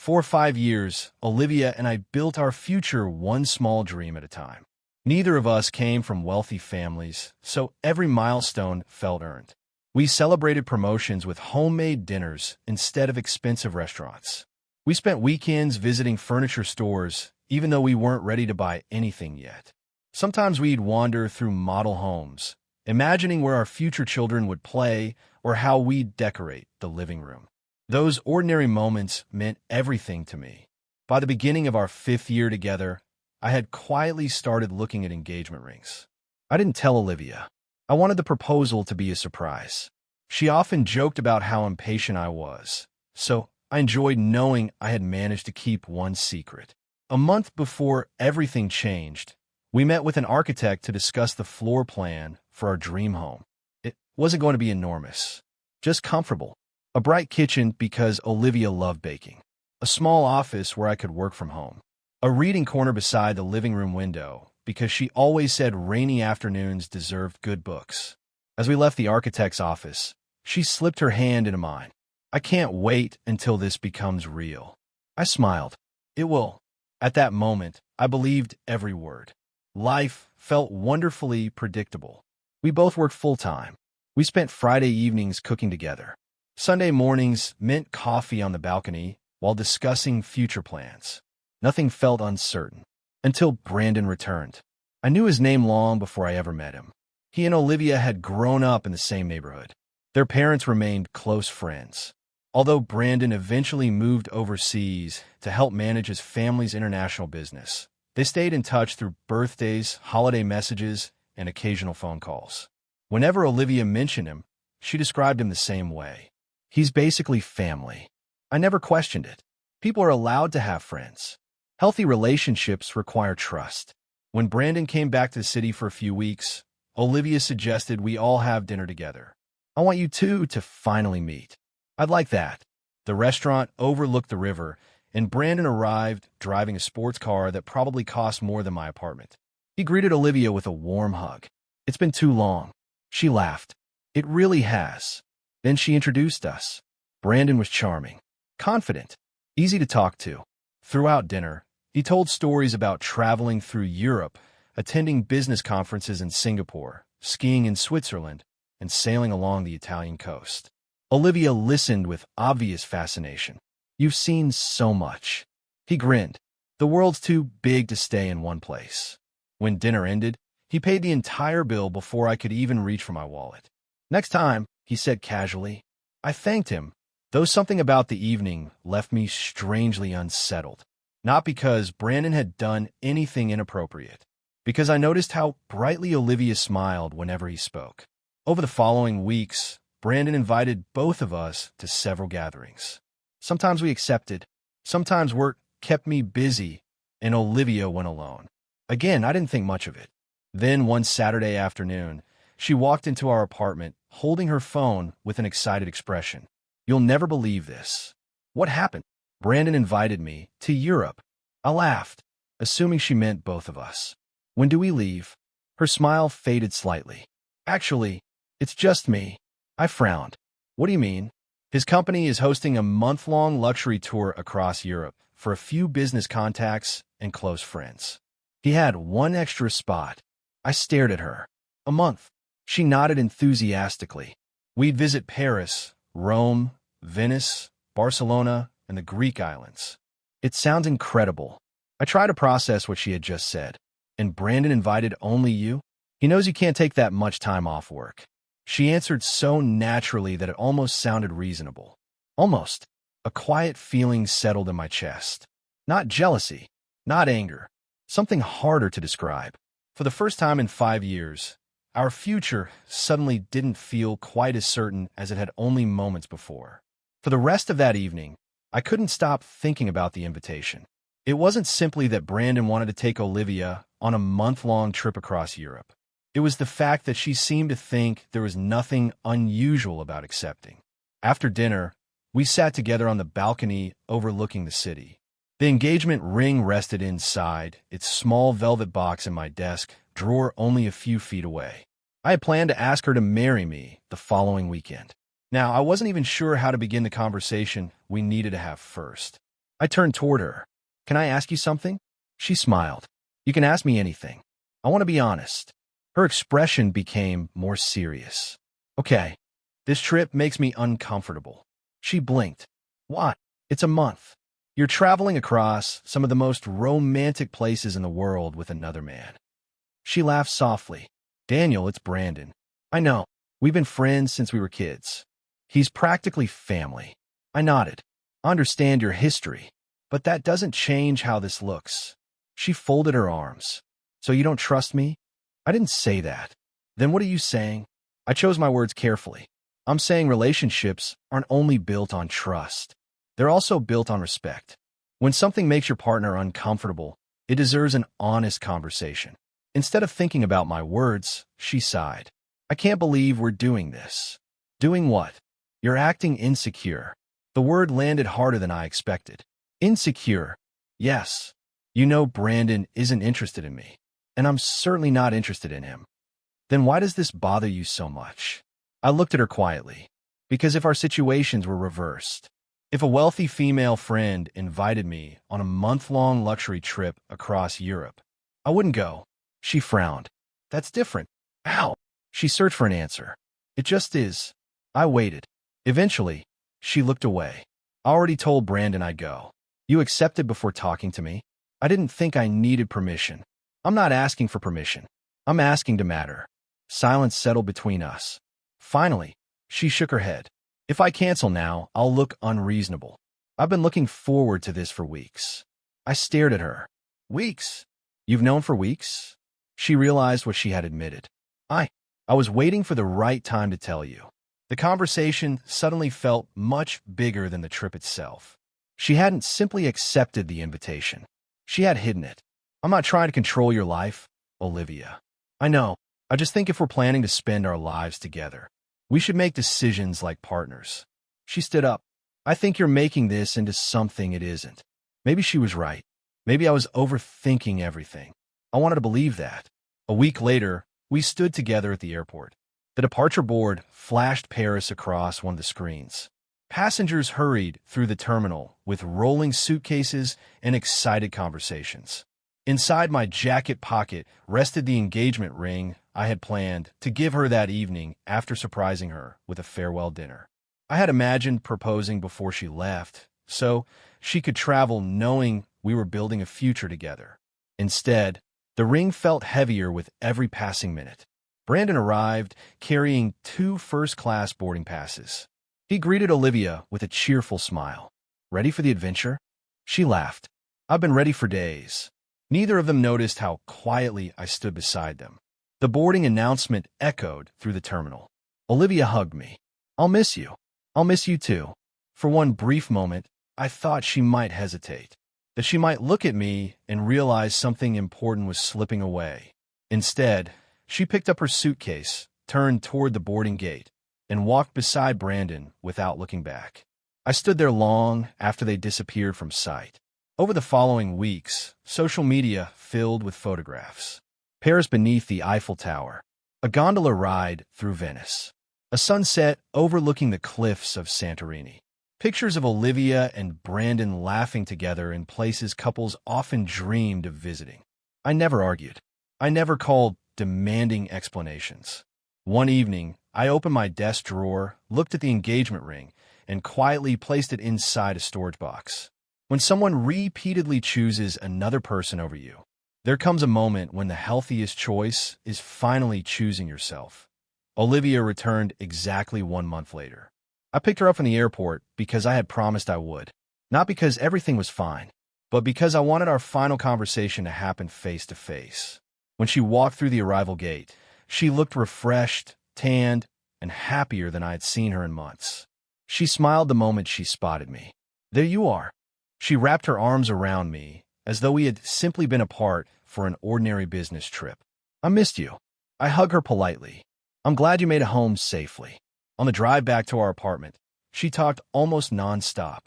For 5 years, Olivia and I built our future one small dream at a time. Neither of us came from wealthy families, so every milestone felt earned. We celebrated promotions with homemade dinners instead of expensive restaurants. We spent weekends visiting furniture stores, even though we weren't ready to buy anything yet. Sometimes we'd wander through model homes, imagining where our future children would play or how we'd decorate the living room. Those ordinary moments meant everything to me. By the beginning of our 5th year together, I had quietly started looking at engagement rings. I didn't tell Olivia. I wanted the proposal to be a surprise. She often joked about how impatient I was, so I enjoyed knowing I had managed to keep one secret. A month before everything changed, we met with an architect to discuss the floor plan for our dream home. It wasn't going to be enormous, just comfortable. A bright kitchen because Olivia loved baking. A small office where I could work from home. A reading corner beside the living room window because she always said rainy afternoons deserved good books. As we left the architect's office, she slipped her hand into mine. I can't wait until this becomes real. I smiled. It will. At that moment, I believed every word. Life felt wonderfully predictable. We both worked full-time. We spent Friday evenings cooking together. Sunday mornings meant coffee on the balcony while discussing future plans. Nothing felt uncertain until Brandon returned. I knew his name long before I ever met him. He and Olivia had grown up in the same neighborhood. Their parents remained close friends. Although Brandon eventually moved overseas to help manage his family's international business, they stayed in touch through birthdays, holiday messages, and occasional phone calls. Whenever Olivia mentioned him, she described him the same way. He's basically family. I never questioned it. People are allowed to have friends. Healthy relationships require trust. When Brandon came back to the city for a few weeks, Olivia suggested we all have dinner together. I want you two to finally meet. I'd like that. The restaurant overlooked the river, and Brandon arrived driving a sports car that probably cost more than my apartment. He greeted Olivia with a warm hug. It's been too long. She laughed. It really has. Then she introduced us. Brandon was charming, confident, easy to talk to. Throughout dinner, he told stories about traveling through Europe, attending business conferences in Singapore, skiing in Switzerland, and sailing along the Italian coast. Olivia listened with obvious fascination. You've seen so much. He grinned. The world's too big to stay in one place. When dinner ended, he paid the entire bill before I could even reach for my wallet. Next time, he said casually. I thanked him, though something about the evening left me strangely unsettled. Not because Brandon had done anything inappropriate, because I noticed how brightly Olivia smiled whenever he spoke. Over the following weeks, Brandon invited both of us to several gatherings. Sometimes we accepted, sometimes work kept me busy, and Olivia went alone. Again, I didn't think much of it. Then one Saturday afternoon, she walked into our apartment, holding her phone with an excited expression. You'll never believe this. What happened? Brandon invited me to Europe. I laughed, assuming she meant both of us. When do we leave? Her smile faded slightly. Actually, it's just me. I frowned. What do you mean? His company is hosting a month-long luxury tour across Europe for a few business contacts and close friends. He had one extra spot. I stared at her. A month. She nodded enthusiastically. We'd visit Paris, Rome, Venice, Barcelona, and the Greek islands. It sounds incredible. I tried to process what she had just said. And Brandon invited only you? He knows you can't take that much time off work. She answered so naturally that it almost sounded reasonable. Almost. A quiet feeling settled in my chest. Not jealousy, not anger. Something harder to describe. For the first time in 5 years, our future suddenly didn't feel quite as certain as it had only moments before. For the rest of that evening, I couldn't stop thinking about the invitation. It wasn't simply that Brandon wanted to take Olivia on a month-long trip across Europe. It was the fact that she seemed to think there was nothing unusual about accepting. After dinner, we sat together on the balcony overlooking the city. The engagement ring rested inside, its small velvet box in my desk, drawer only a few feet away. I had planned to ask her to marry me the following weekend. Now, I wasn't even sure how to begin the conversation we needed to have first. I turned toward her. Can I ask you something? She smiled. You can ask me anything. I want to be honest. Her expression became more serious. Okay, this trip makes me uncomfortable. She blinked. Why? It's a month. You're traveling across some of the most romantic places in the world with another man. She laughed softly. Daniel, it's Brandon. I know. We've been friends since we were kids. He's practically family. I nodded. I understand your history, but that doesn't change how this looks. She folded her arms. So you don't trust me? I didn't say that. Then what are you saying? I chose my words carefully. I'm saying relationships aren't only built on trust. They're also built on respect. When something makes your partner uncomfortable, it deserves an honest conversation. Instead of thinking about my words, she sighed. I can't believe we're doing this. Doing what? You're acting insecure. The word landed harder than I expected. Insecure. Yes. You know Brandon isn't interested in me, and I'm certainly not interested in him. Then why does this bother you so much? I looked at her quietly. Because if our situations were reversed, if a wealthy female friend invited me on a month-long luxury trip across Europe, I wouldn't go. She frowned. That's different. How? She searched for an answer. It just is. I waited. Eventually, she looked away. I already told Brandon I'd go. You accepted before talking to me? I didn't think I needed permission. I'm not asking for permission. I'm asking to matter. Silence settled between us. Finally, she shook her head. If I cancel now, I'll look unreasonable. I've been looking forward to this for weeks. I stared at her. Weeks? You've known for weeks? She realized what she had admitted. I was waiting for the right time to tell you. The conversation suddenly felt much bigger than the trip itself. She hadn't simply accepted the invitation. She had hidden it. I'm not trying to control your life, Olivia. I know. I just think if we're planning to spend our lives together, we should make decisions like partners. She stood up. I think you're making this into something it isn't. Maybe she was right. Maybe I was overthinking everything. I wanted to believe that. A week later, we stood together at the airport. The departure board flashed Paris across one of the screens. Passengers hurried through the terminal with rolling suitcases and excited conversations. Inside my jacket pocket rested the engagement ring I had planned to give her that evening after surprising her with a farewell dinner. I had imagined proposing before she left, so she could travel knowing we were building a future together. Instead, the ring felt heavier with every passing minute. Brandon arrived, carrying 2 first-class boarding passes. He greeted Olivia with a cheerful smile. Ready for the adventure? She laughed. I've been ready for days. Neither of them noticed how quietly I stood beside them. The boarding announcement echoed through the terminal. Olivia hugged me. I'll miss you. I'll miss you too. For one brief moment, I thought she might hesitate, that she might look at me and realize something important was slipping away. Instead, she picked up her suitcase, turned toward the boarding gate, and walked beside Brandon without looking back. I stood there long after they disappeared from sight. Over the following weeks, social media filled with photographs. Paris beneath the Eiffel Tower, a gondola ride through Venice, a sunset overlooking the cliffs of Santorini. Pictures of Olivia and Brandon laughing together in places couples often dreamed of visiting. I never argued. I never called demanding explanations. One evening, I opened my desk drawer, looked at the engagement ring, and quietly placed it inside a storage box. When someone repeatedly chooses another person over you, there comes a moment when the healthiest choice is finally choosing yourself. Olivia returned exactly 1 month later. I picked her up from the airport because I had promised I would. Not because everything was fine, but because I wanted our final conversation to happen face to face. When she walked through the arrival gate, she looked refreshed, tanned, and happier than I had seen her in months. She smiled the moment she spotted me. There you are. She wrapped her arms around me, as though we had simply been apart for an ordinary business trip. I missed you. I hugged her politely. I'm glad you made it home safely. On the drive back to our apartment, she talked almost nonstop.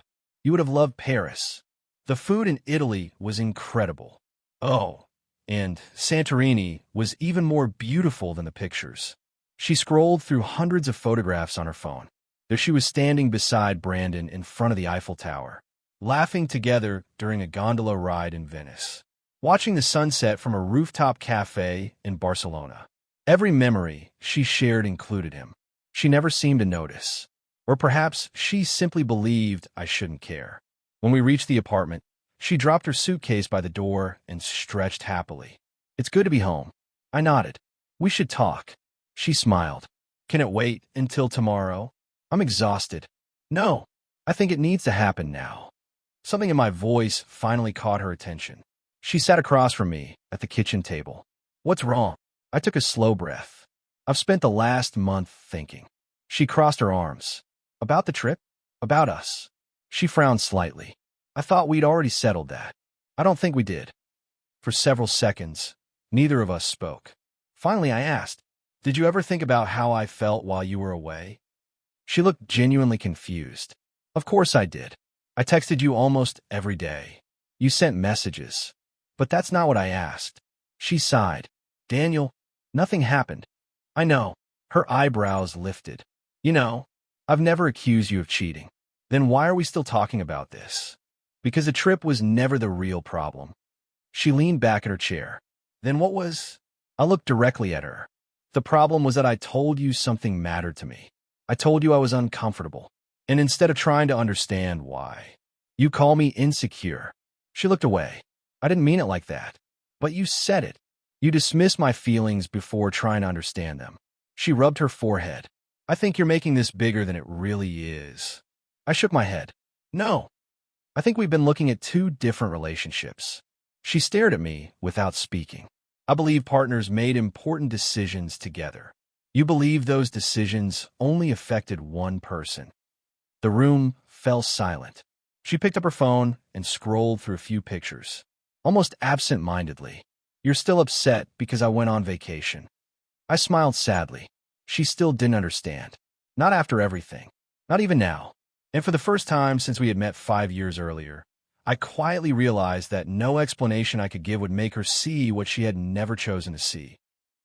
You would have loved Paris. The food in Italy was incredible. Oh, and Santorini was even more beautiful than the pictures. She scrolled through hundreds of photographs on her phone. There she was standing beside Brandon in front of the Eiffel Tower. laughing together during a gondola ride in Venice, watching the sunset from a rooftop cafe in Barcelona. Every memory she shared included him. She never seemed to notice. Or perhaps she simply believed I shouldn't care. When we reached the apartment, she dropped her suitcase by the door and stretched happily. "It's good to be home." I nodded. "We should talk." She smiled. "Can it wait until tomorrow?" "I'm exhausted." "No, I think it needs to happen now." Something in my voice finally caught her attention. She sat across from me at the kitchen table. "What's wrong?" I took a slow breath. "I've spent the last month thinking." She crossed her arms. "About the trip? About us?" She frowned slightly. "I thought we'd already settled that." "I don't think we did." For several seconds, neither of us spoke. Finally, I asked, "Did you ever think about how I felt while you were away?" She looked genuinely confused. "Of course I did. I texted you almost every day. You sent messages. But that's not what I asked." She sighed. "Daniel, nothing happened." "I know." Her eyebrows lifted. "You know, I've never accused you of cheating." "Then why are we still talking about this?" "Because the trip was never the real problem." She leaned back in her chair. "Then what was?" I looked directly at her. "The problem was that I told you something mattered to me. I told you I was uncomfortable. And instead of trying to understand why, you call me insecure." She looked away. "I didn't mean it like that." "But you said it. You dismissed my feelings before trying to understand them." She rubbed her forehead. "I think you're making this bigger than it really is." I shook my head. "No. I think we've been looking at two different relationships." She stared at me without speaking. "I believe partners made important decisions together. You believe those decisions only affected one person." The room fell silent. She picked up her phone and scrolled through a few pictures, almost absent-mindedly. "You're still upset because I went on vacation." I smiled sadly. She still didn't understand. Not after everything. Not even now. And for the first time since we had met 5 years earlier, I quietly realized that no explanation I could give would make her see what she had never chosen to see.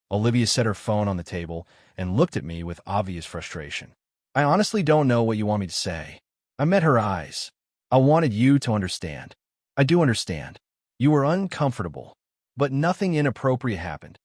Olivia set her phone on the table and looked at me with obvious frustration. "I honestly don't know what you want me to say." I met her eyes. "I wanted you to understand." "I do understand. You were uncomfortable, but nothing inappropriate happened."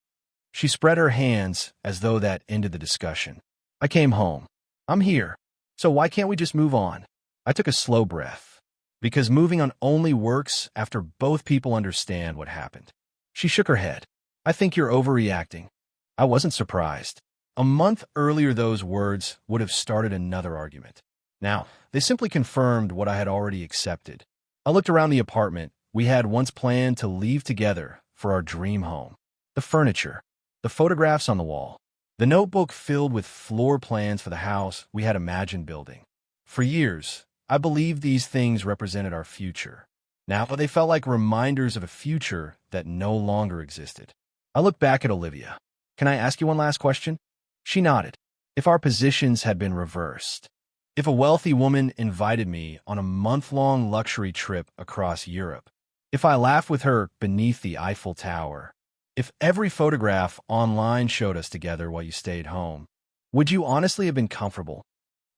She spread her hands as though that ended the discussion. "I came home. I'm here. So why can't we just move on?" I took a slow breath. "Because moving on only works after both people understand what happened." She shook her head. "I think you're overreacting." I wasn't surprised. A month earlier, those words would have started another argument. Now, they simply confirmed what I had already accepted. I looked around the apartment we had once planned to leave together for our dream home. The furniture, the photographs on the wall, the notebook filled with floor plans for the house we had imagined building. For years, I believed these things represented our future. Now they felt like reminders of a future that no longer existed. I looked back at Olivia. "Can I ask you one last question?" She nodded. "If our positions had been reversed, if a wealthy woman invited me on a month-long luxury trip across Europe, if I laughed with her beneath the Eiffel Tower, if every photograph online showed us together while you stayed home, would you honestly have been comfortable?"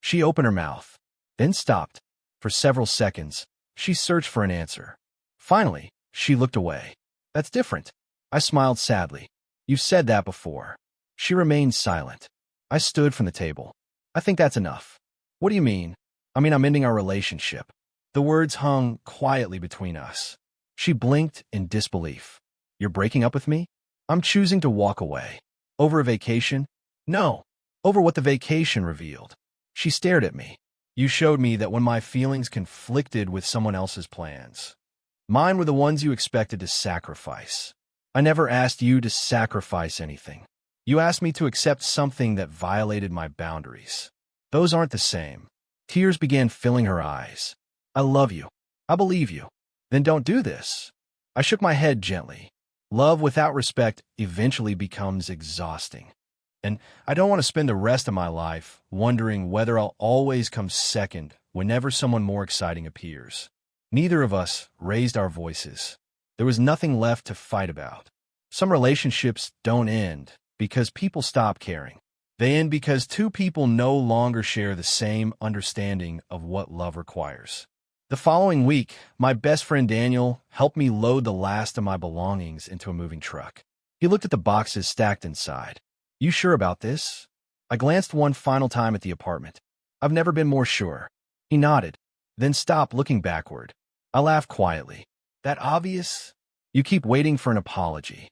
She opened her mouth, then stopped. For several seconds, she searched for an answer. Finally, she looked away. "That's different." I smiled sadly. "You've said that before." She remained silent. I stood from the table. "I think that's enough." "What do you mean?" "I mean, I'm ending our relationship." The words hung quietly between us. She blinked in disbelief. "You're breaking up with me?" "I'm choosing to walk away." "Over a vacation?" "No, over what the vacation revealed." She stared at me. "You showed me that when my feelings conflicted with someone else's plans, mine were the ones you expected to sacrifice." "I never asked you to sacrifice anything. You asked me to accept something that violated my boundaries." "Those aren't the same." Tears began filling her eyes. "I love you. I believe you." "Then don't do this." I shook my head gently. Love without respect eventually becomes exhausting. And I don't want to spend the rest of my life wondering whether I'll always come second whenever someone more exciting appears. Neither of us raised our voices. There was nothing left to fight about. Some relationships don't end because people stop caring. They end because two people no longer share the same understanding of what love requires. The following week, my best friend Daniel helped me load the last of my belongings into a moving truck. He looked at the boxes stacked inside. "You sure about this?" I glanced one final time at the apartment. "I've never been more sure." He nodded, then stopped looking backward. I laughed quietly. "That obvious? You keep waiting for an apology."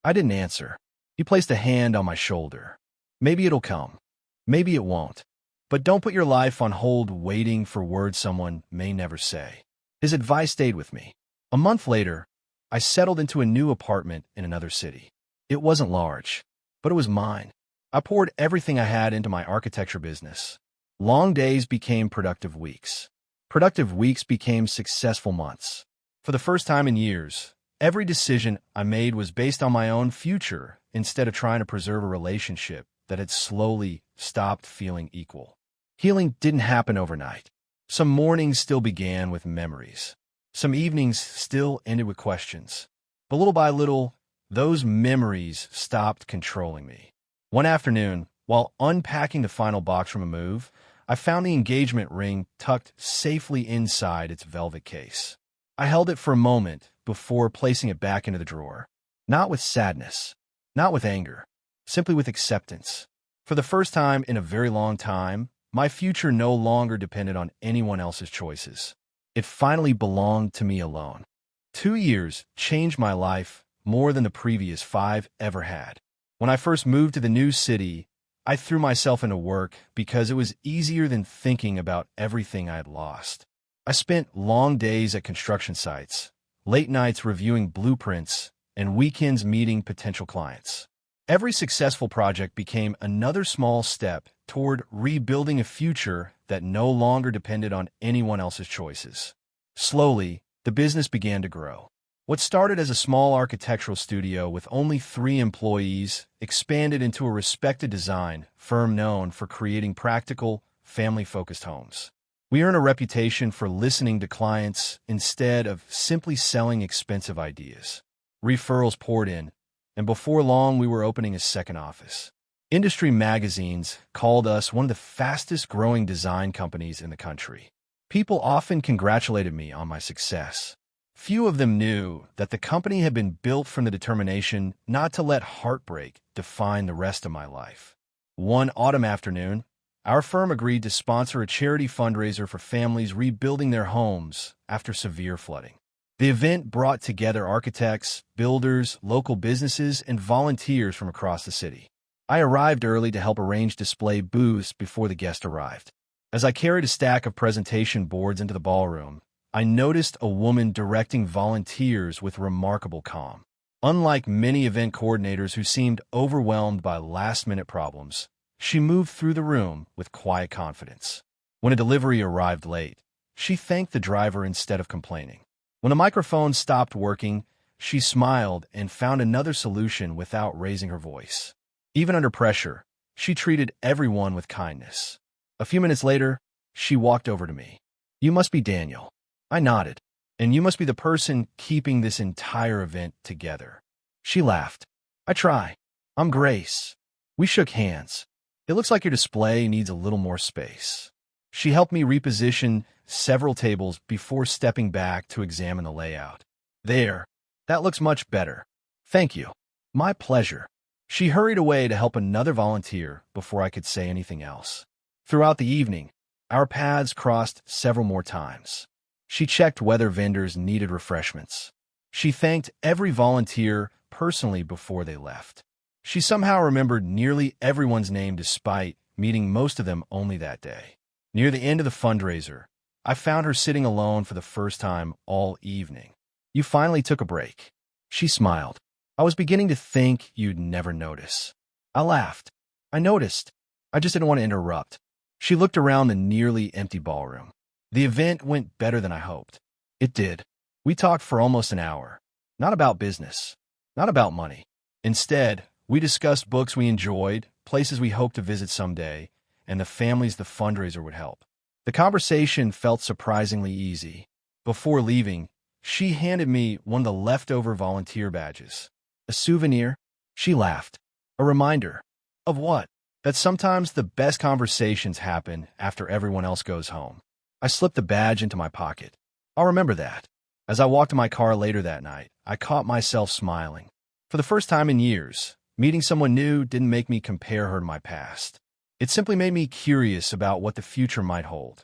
I didn't answer. He placed a hand on my shoulder. "Maybe it'll come. Maybe it won't. But don't put your life on hold waiting for words someone may never say." His advice stayed with me. A month later, I settled into a new apartment in another city. It wasn't large, but it was mine. I poured everything I had into my architecture business. Long days became productive weeks. Productive weeks became successful months. For the first time in years, every decision I made was based on my own future instead of trying to preserve a relationship that had slowly stopped feeling equal. Healing didn't happen overnight. Some mornings still began with memories. Some evenings still ended with questions. But little by little, those memories stopped controlling me. One afternoon, while unpacking the final box from a move, I found the engagement ring tucked safely inside its velvet case. I held it for a moment before placing it back into the drawer. Not with sadness, not with anger, simply with acceptance. For the first time in a very long time, my future no longer depended on anyone else's choices. It finally belonged to me alone. 2 years changed my life more than the previous 5 ever had. When I first moved to the new city, I threw myself into work because it was easier than thinking about everything I had lost. I spent long days at construction sites, late nights reviewing blueprints, and weekends meeting potential clients. Every successful project became another small step toward rebuilding a future that no longer depended on anyone else's choices. Slowly, the business began to grow. What started as a small architectural studio with only 3 employees expanded into a respected design firm known for creating practical, family-focused homes. We earned a reputation for listening to clients instead of simply selling expensive ideas. Referrals poured in, and before long we were opening a second office. Industry magazines called us one of the fastest-growing design companies in the country. People often congratulated me on my success. Few of them knew that the company had been built from the determination not to let heartbreak define the rest of my life. One autumn afternoon, our firm agreed to sponsor a charity fundraiser for families rebuilding their homes after severe flooding. The event brought together architects, builders, local businesses, and volunteers from across the city. I arrived early to help arrange display booths before the guests arrived. As I carried a stack of presentation boards into the ballroom, I noticed a woman directing volunteers with remarkable calm. Unlike many event coordinators who seemed overwhelmed by last-minute problems, she moved through the room with quiet confidence. When a delivery arrived late, she thanked the driver instead of complaining. When the microphone stopped working, she smiled and found another solution without raising her voice. Even under pressure, she treated everyone with kindness. A few minutes later, she walked over to me. "You must be Daniel." I nodded. "And you must be the person keeping this entire event together." She laughed. "I try. I'm Grace." We shook hands. "It looks like your display needs a little more space." She helped me reposition several tables before stepping back to examine the layout. "There. That looks much better." "Thank you." "My pleasure." She hurried away to help another volunteer before I could say anything else. Throughout the evening, our paths crossed several more times. She checked whether vendors needed refreshments. She thanked every volunteer personally before they left. She somehow remembered nearly everyone's name despite meeting most of them only that day. Near the end of the fundraiser, I found her sitting alone for the first time all evening. "You finally took a break." She smiled. "I was beginning to think you'd never notice." I laughed. "I noticed. I just didn't want to interrupt." She looked around the nearly empty ballroom. The event went better than I hoped. It did. We talked for almost an hour. Not about business. Not about money. Instead, we discussed books we enjoyed, places we hoped to visit someday, and the families the fundraiser would help. The conversation felt surprisingly easy. Before leaving, she handed me one of the leftover volunteer badges. "A souvenir?" She laughed. "A reminder." "Of what?" "That sometimes the best conversations happen after everyone else goes home." I slipped the badge into my pocket. I'll remember that. As I walked to my car later that night, I caught myself smiling. For the first time in years, meeting someone new didn't make me compare her to my past. It simply made me curious about what the future might hold.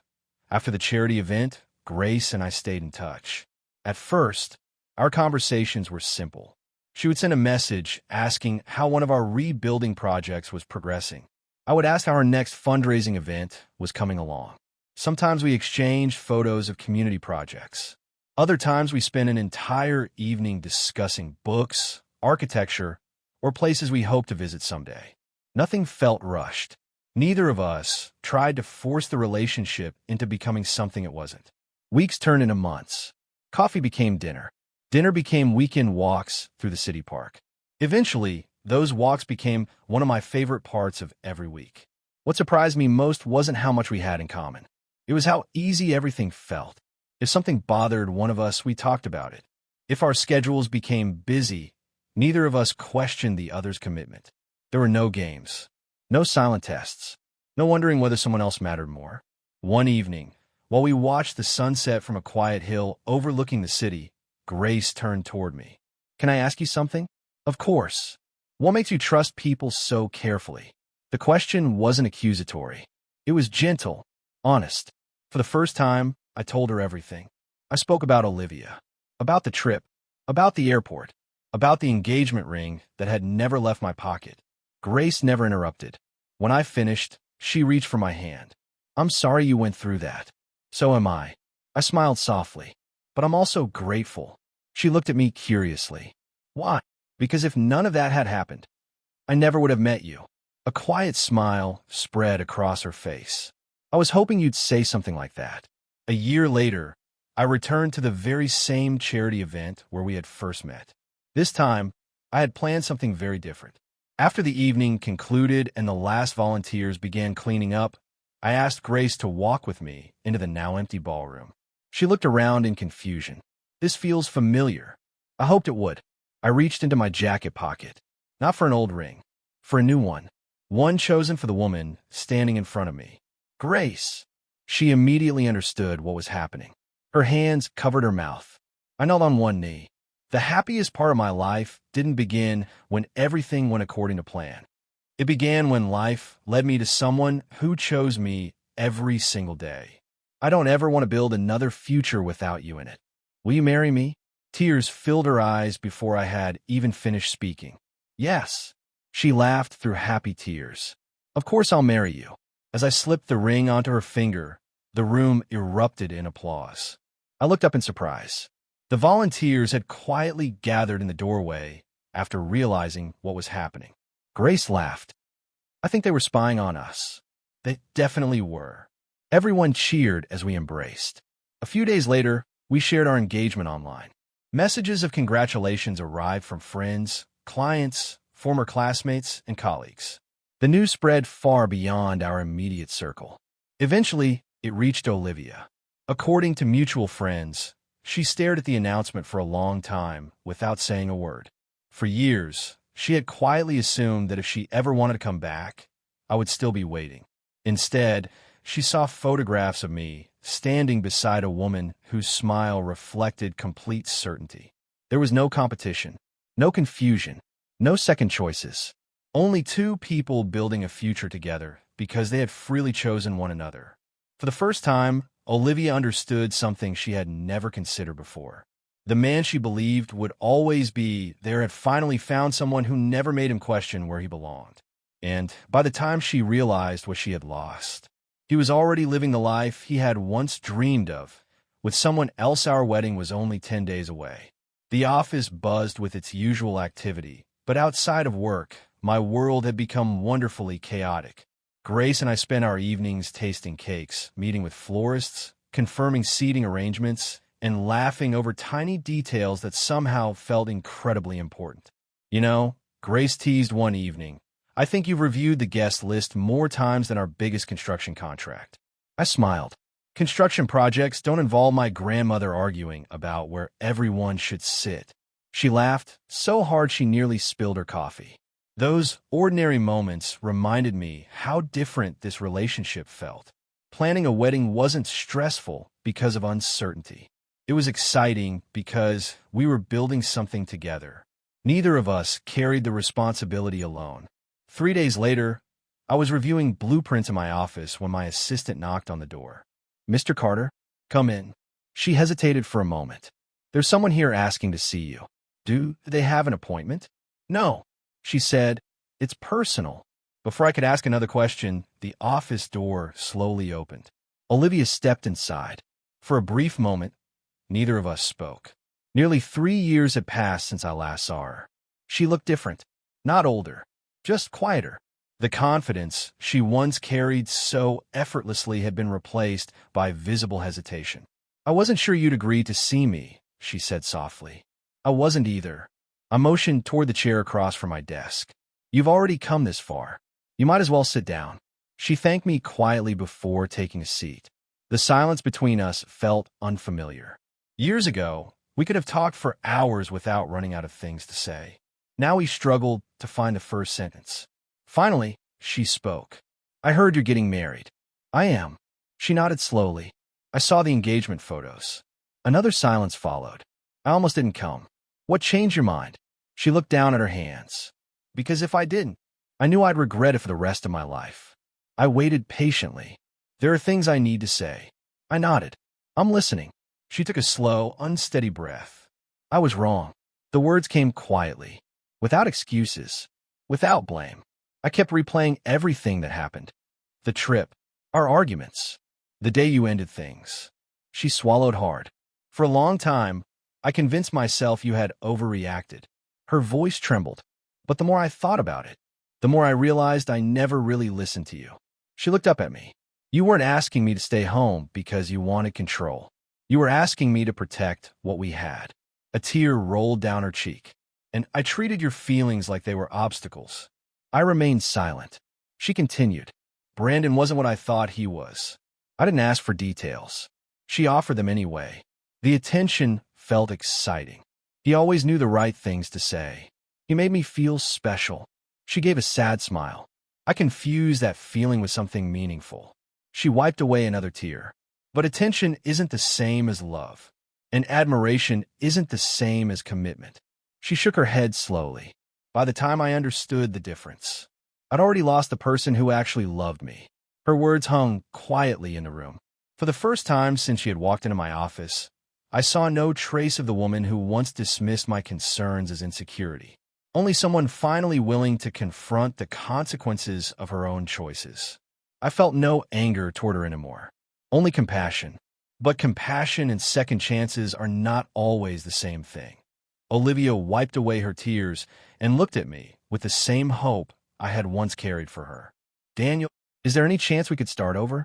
After the charity event, Grace and I stayed in touch. At first, our conversations were simple. She would send a message asking how one of our rebuilding projects was progressing. I would ask how our next fundraising event was coming along. Sometimes we exchanged photos of community projects. Other times we spent an entire evening discussing books, architecture, or places we hope to visit someday. Nothing felt rushed. Neither of us tried to force the relationship into becoming something it wasn't. Weeks turned into months. Coffee became dinner. Dinner became weekend walks through the city park. Eventually, those walks became one of my favorite parts of every week. What surprised me most wasn't how much we had in common. It was how easy everything felt. If something bothered one of us, we talked about it. If our schedules became busy, neither of us questioned the other's commitment. There were no games, no silent tests, no wondering whether someone else mattered more. One evening, while we watched the sunset from a quiet hill overlooking the city, Grace turned toward me. "Can I ask you something?" "Of course." "What makes you trust people so carefully?" The question wasn't accusatory. It was gentle, honest. For the first time, I told her everything. I spoke about Olivia, about the trip, about the airport, about the engagement ring that had never left my pocket. Grace never interrupted. When I finished, she reached for my hand. "I'm sorry you went through that." "So am I." I smiled softly. "But I'm also grateful." She looked at me curiously. "Why?" "Because if none of that had happened, I never would have met you." A quiet smile spread across her face. "I was hoping you'd say something like that." A year later, I returned to the very same charity event where we had first met. This time, I had planned something very different. After the evening concluded and the last volunteers began cleaning up, I asked Grace to walk with me into the now empty ballroom. She looked around in confusion. "This feels familiar." I hoped it would. I reached into my jacket pocket, not for an old ring, for a new one. One chosen for the woman standing in front of me. "Grace!" She immediately understood what was happening. Her hands covered her mouth. I knelt on one knee. The happiest part of my life didn't begin when everything went according to plan. It began when life led me to someone who chose me every single day. "I don't ever want to build another future without you in it. Will you marry me?" Tears filled her eyes before I had even finished speaking. "Yes." She laughed through happy tears. "Of course I'll marry you." As I slipped the ring onto her finger, the room erupted in applause. I looked up in surprise. The volunteers had quietly gathered in the doorway after realizing what was happening. Grace laughed. "I think they were spying on us." They definitely were. Everyone cheered as we embraced. A few days later, we shared our engagement online. Messages of congratulations arrived from friends, clients, former classmates, and colleagues. The news spread far beyond our immediate circle. Eventually, it reached Olivia. According to mutual friends, she stared at the announcement for a long time without saying a word. For years, she had quietly assumed that if she ever wanted to come back, I would still be waiting. Instead, she saw photographs of me standing beside a woman whose smile reflected complete certainty. There was no competition, no confusion, no second choices. Only two people building a future together because they had freely chosen one another. For the first time, Olivia understood something she had never considered before. The man she believed would always be there had finally found someone who never made him question where he belonged. And by the time she realized what she had lost, he was already living the life he had once dreamed of. With someone else, our wedding was only 10 days away. The office buzzed with its usual activity, but outside of work, my world had become wonderfully chaotic. Grace and I spent our evenings tasting cakes, meeting with florists, confirming seating arrangements, and laughing over tiny details that somehow felt incredibly important. "You know," Grace teased one evening, "I think you've reviewed the guest list more times than our biggest construction contract." I smiled. Construction projects don't involve my grandmother arguing about where everyone should sit. She laughed so hard she nearly spilled her coffee. Those ordinary moments reminded me how different this relationship felt. Planning a wedding wasn't stressful because of uncertainty. It was exciting because we were building something together. Neither of us carried the responsibility alone. 3 days later, I was reviewing blueprints in my office when my assistant knocked on the door. "Mr. Carter, come in." She hesitated for a moment. "There's someone here asking to see you." "Do they have an appointment?" "No," she said. "It's personal." Before I could ask another question, the office door slowly opened. Olivia stepped inside. For a brief moment, neither of us spoke. Nearly 3 years had passed since I last saw her. She looked different. Not older, just quieter. The confidence she once carried so effortlessly had been replaced by visible hesitation. "I wasn't sure you'd agree to see me," she said softly. "I wasn't either." I motioned toward the chair across from my desk. "You've already come this far. You might as well sit down." She thanked me quietly before taking a seat. The silence between us felt unfamiliar. Years ago, we could have talked for hours without running out of things to say. Now we struggled to find the first sentence. Finally, she spoke. "I heard you're getting married." "I am." She nodded slowly. "I saw the engagement photos." Another silence followed. "I almost didn't come." "What changed your mind?" She looked down at her hands. "Because if I didn't, I knew I'd regret it for the rest of my life." I waited patiently. "There are things I need to say." I nodded. "I'm listening." She took a slow, unsteady breath. "I was wrong." The words came quietly, without excuses, without blame. I kept replaying everything that happened. The trip, our arguments, the day you ended things. She swallowed hard. "For a long time, I convinced myself you had overreacted." Her voice trembled. "But the more I thought about it, the more I realized I never really listened to you." She looked up at me. "You weren't asking me to stay home because you wanted control. You were asking me to protect what we had." A tear rolled down her cheek. "And I treated your feelings like they were obstacles." I remained silent. She continued. "Brandon wasn't what I thought he was." I didn't ask for details. She offered them anyway. The attention felt exciting. He always knew the right things to say. He made me feel special. She gave a sad smile. I confused that feeling with something meaningful. She wiped away another tear. "But attention isn't the same as love. And admiration isn't the same as commitment." She shook her head slowly. By the time I understood the difference, I'd already lost the person who actually loved me. Her words hung quietly in the room. For the first time since she had walked into my office, I saw no trace of the woman who once dismissed my concerns as insecurity. Only someone finally willing to confront the consequences of her own choices. I felt no anger toward her anymore, only compassion. But compassion and second chances are not always the same thing. Olivia wiped away her tears and looked at me with the same hope I had once carried for her. "Daniel, is there any chance we could start over?"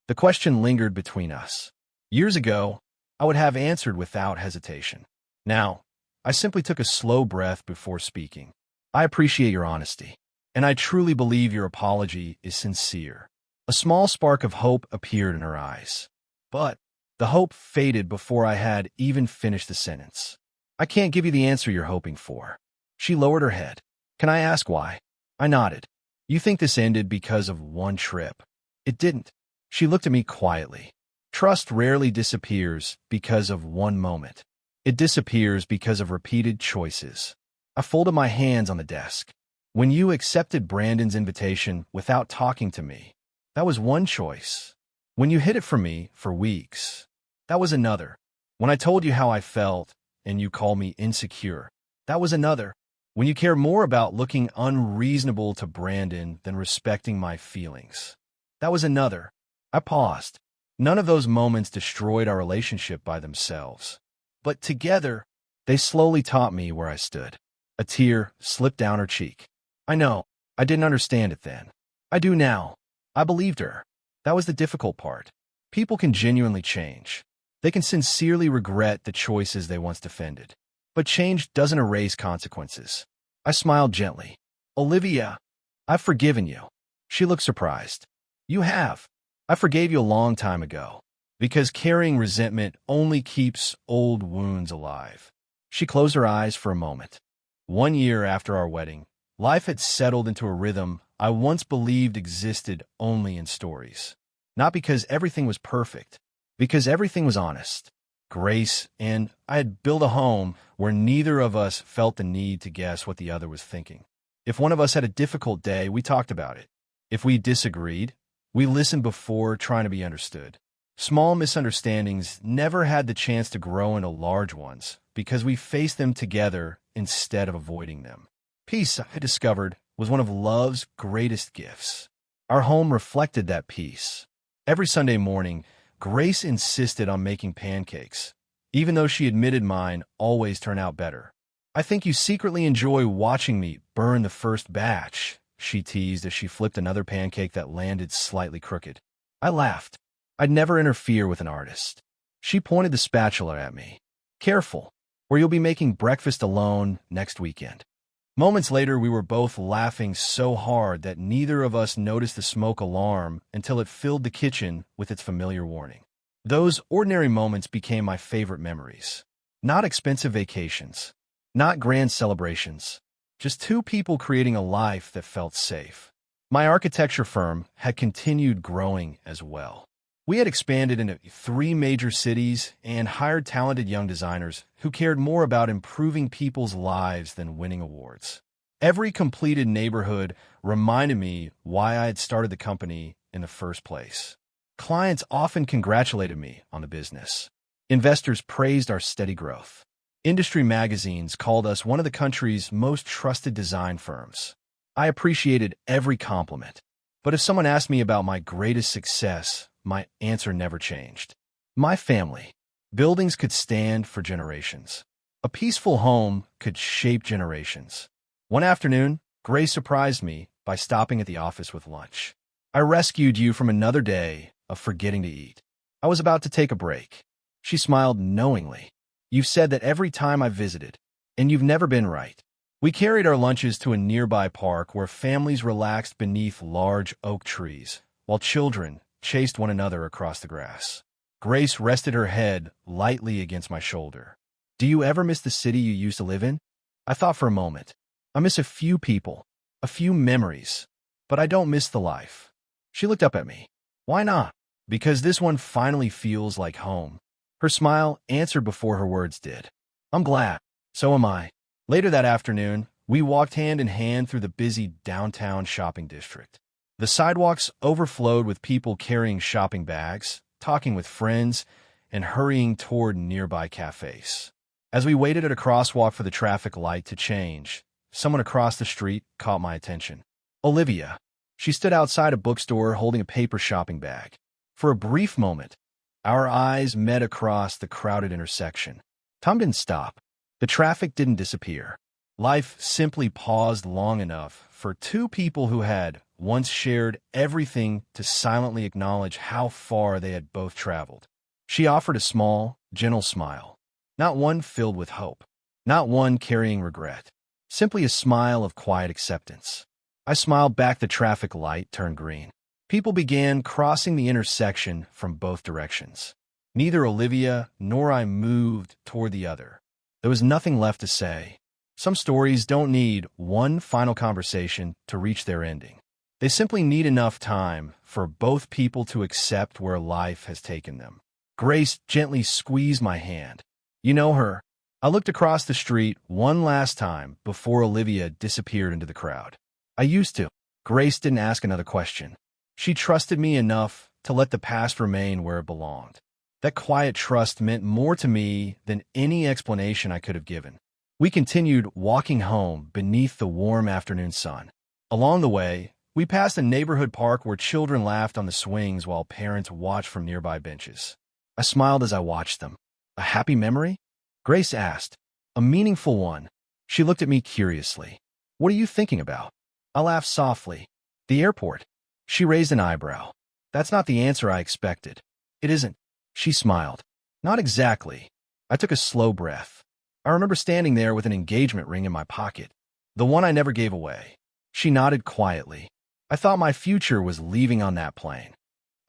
The question lingered between us. Years ago, I would have answered without hesitation. Now, I simply took a slow breath before speaking. "I appreciate your honesty, and I truly believe your apology is sincere." A small spark of hope appeared in her eyes. But the hope faded before I had even finished the sentence. "I can't give you the answer you're hoping for." She lowered her head. "Can I ask why?" I nodded. "You think this ended because of one trip?" "It didn't." She looked at me quietly. "Trust rarely disappears because of one moment. It disappears because of repeated choices." I folded my hands on the desk. "When you accepted Brandon's invitation without talking to me, that was one choice. When you hid it from me for weeks, that was another. When I told you how I felt, and you called me insecure, that was another. When you care more about looking unreasonable to Brandon than respecting my feelings, that was another." I paused. None of those moments destroyed our relationship by themselves. But together, they slowly taught me where I stood. A tear slipped down her cheek. "I know, I didn't understand it then. I do now." I believed her. That was the difficult part. People can genuinely change. They can sincerely regret the choices they once defended. But change doesn't erase consequences. I smiled gently. "Olivia, I've forgiven you." She looked surprised. "You have. I forgave you a long time ago. Because carrying resentment only keeps old wounds alive." She closed her eyes for a moment. 1 year after our wedding, life had settled into a rhythm I once believed existed only in stories. Not because everything was perfect, because everything was honest. Grace and I had built a home where neither of us felt the need to guess what the other was thinking. If one of us had a difficult day, we talked about it. If we disagreed, we listened before trying to be understood. Small misunderstandings never had the chance to grow into large ones because we faced them together instead of avoiding them. Peace, I discovered, was one of love's greatest gifts. Our home reflected that peace. Every Sunday morning, Grace insisted on making pancakes, even though she admitted mine always turned out better. "I think you secretly enjoy watching me burn the first batch," she teased as she flipped another pancake that landed slightly crooked. I laughed. I'd never interfere with an artist. She pointed the spatula at me. "Careful, or you'll be making breakfast alone next weekend." Moments later, we were both laughing so hard that neither of us noticed the smoke alarm until it filled the kitchen with its familiar warning. Those ordinary moments became my favorite memories. Not expensive vacations, not grand celebrations, just two people creating a life that felt safe. My architecture firm had continued growing as well. We had expanded into 3 major cities and hired talented young designers who cared more about improving people's lives than winning awards. Every completed neighborhood reminded me why I had started the company in the first place. Clients often congratulated me on the business. Investors praised our steady growth. Industry magazines called us one of the country's most trusted design firms. I appreciated every compliment. But if someone asked me about my greatest success, my answer never changed. My family. Buildings could stand for generations. A peaceful home could shape generations. One afternoon, Grace surprised me by stopping at the office with lunch. "I rescued you from another day of forgetting to eat." I was about to take a break. She smiled knowingly. "You've said that every time I've visited, and you've never been right." We carried our lunches to a nearby park where families relaxed beneath large oak trees, while children chased one another across the grass. Grace rested her head lightly against my shoulder. "Do you ever miss the city you used to live in?" I thought for a moment. "I miss a few people, a few memories, but I don't miss the life." She looked up at me. "Why not?" "Because this one finally feels like home." Her smile answered before her words did. "I'm glad. So am I." Later that afternoon, we walked hand in hand through the busy downtown shopping district. The sidewalks overflowed with people carrying shopping bags, talking with friends, and hurrying toward nearby cafes. As we waited at a crosswalk for the traffic light to change, someone across the street caught my attention. Olivia. She stood outside a bookstore holding a paper shopping bag. For a brief moment, our eyes met across the crowded intersection. Time didn't stop. The traffic didn't disappear. Life simply paused long enough for two people who had once shared everything to silently acknowledge how far they had both traveled. She offered a small, gentle smile. Not one filled with hope. Not one carrying regret. Simply a smile of quiet acceptance. I smiled back. The traffic light turned green. People began crossing the intersection from both directions. Neither Olivia nor I moved toward the other. There was nothing left to say. Some stories don't need one final conversation to reach their ending. They simply need enough time for both people to accept where life has taken them. Grace gently squeezed my hand. "You know her?" I looked across the street one last time before Olivia disappeared into the crowd. "I used to." Grace didn't ask another question. She trusted me enough to let the past remain where it belonged. That quiet trust meant more to me than any explanation I could have given. We continued walking home beneath the warm afternoon sun. Along the way, we passed a neighborhood park where children laughed on the swings while parents watched from nearby benches. I smiled as I watched them. "A happy memory?" Grace asked. "A meaningful one." She looked at me curiously. "What are you thinking about?" I laughed softly. "The airport." She raised an eyebrow. "That's not the answer I expected." "It isn't." She smiled. "Not exactly." I took a slow breath. I remember standing there with an engagement ring in my pocket, the one I never gave away. She nodded quietly. I thought my future was leaving on that plane.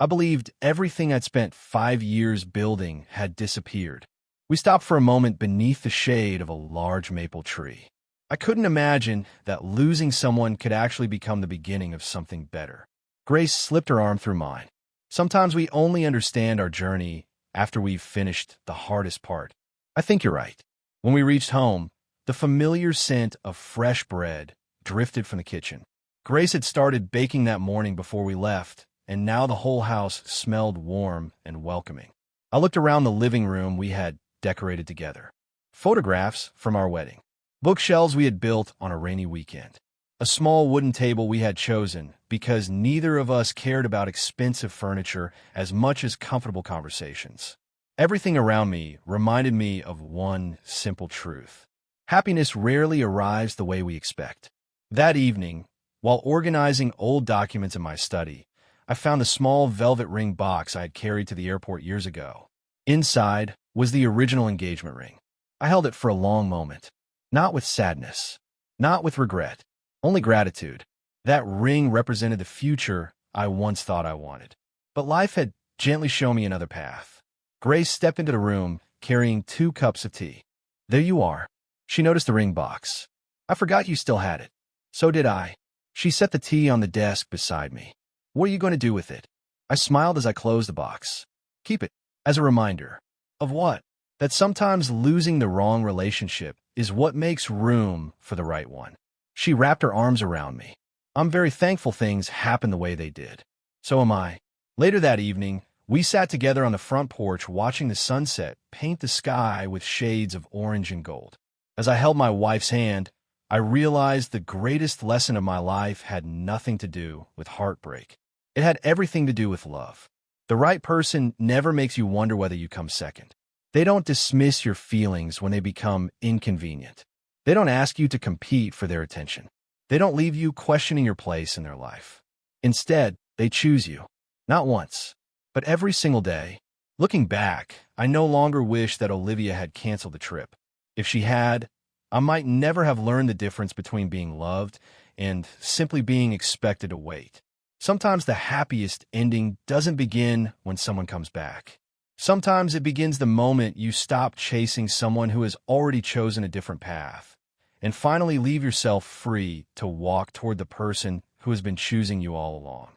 I believed everything I'd spent 5 years building had disappeared. We stopped for a moment beneath the shade of a large maple tree. I couldn't imagine that losing someone could actually become the beginning of something better. Grace slipped her arm through mine. "Sometimes we only understand our journey after we've finished the hardest part. I think you're right. When we reached home, the familiar scent of fresh bread drifted from the kitchen. Grace had started baking that morning before we left, and now the whole house smelled warm and welcoming. I looked around the living room we had decorated together. Photographs from our wedding. Bookshelves we had built on a rainy weekend. A small wooden table we had chosen because neither of us cared about expensive furniture as much as comfortable conversations. Everything around me reminded me of one simple truth. Happiness rarely arrives the way we expect. That evening, while organizing old documents in my study, I found the small velvet ring box I had carried to the airport years ago. Inside was the original engagement ring. I held it for a long moment, not with sadness, not with regret, only gratitude. That ring represented the future I once thought I wanted. But life had gently shown me another path. Grace stepped into the room, carrying 2 cups of tea. There you are. She noticed the ring box. I forgot you still had it. So did I. She set the tea on the desk beside me. What are you going to do with it? I smiled as I closed the box. Keep it, as a reminder. Of what? That sometimes losing the wrong relationship is what makes room for the right one. She wrapped her arms around me. I'm very thankful things happened the way they did. So am I. Later that evening, we sat together on the front porch watching the sunset paint the sky with shades of orange and gold. As I held my wife's hand, I realized the greatest lesson of my life had nothing to do with heartbreak. It had everything to do with love. The right person never makes you wonder whether you come second. They don't dismiss your feelings when they become inconvenient. They don't ask you to compete for their attention. They don't leave you questioning your place in their life. Instead, they choose you. Not once, but every single day. Looking back, I no longer wish that Olivia had canceled the trip. If she had, I might never have learned the difference between being loved and simply being expected to wait. Sometimes the happiest ending doesn't begin when someone comes back. Sometimes it begins the moment you stop chasing someone who has already chosen a different path and finally leave yourself free to walk toward the person who has been choosing you all along.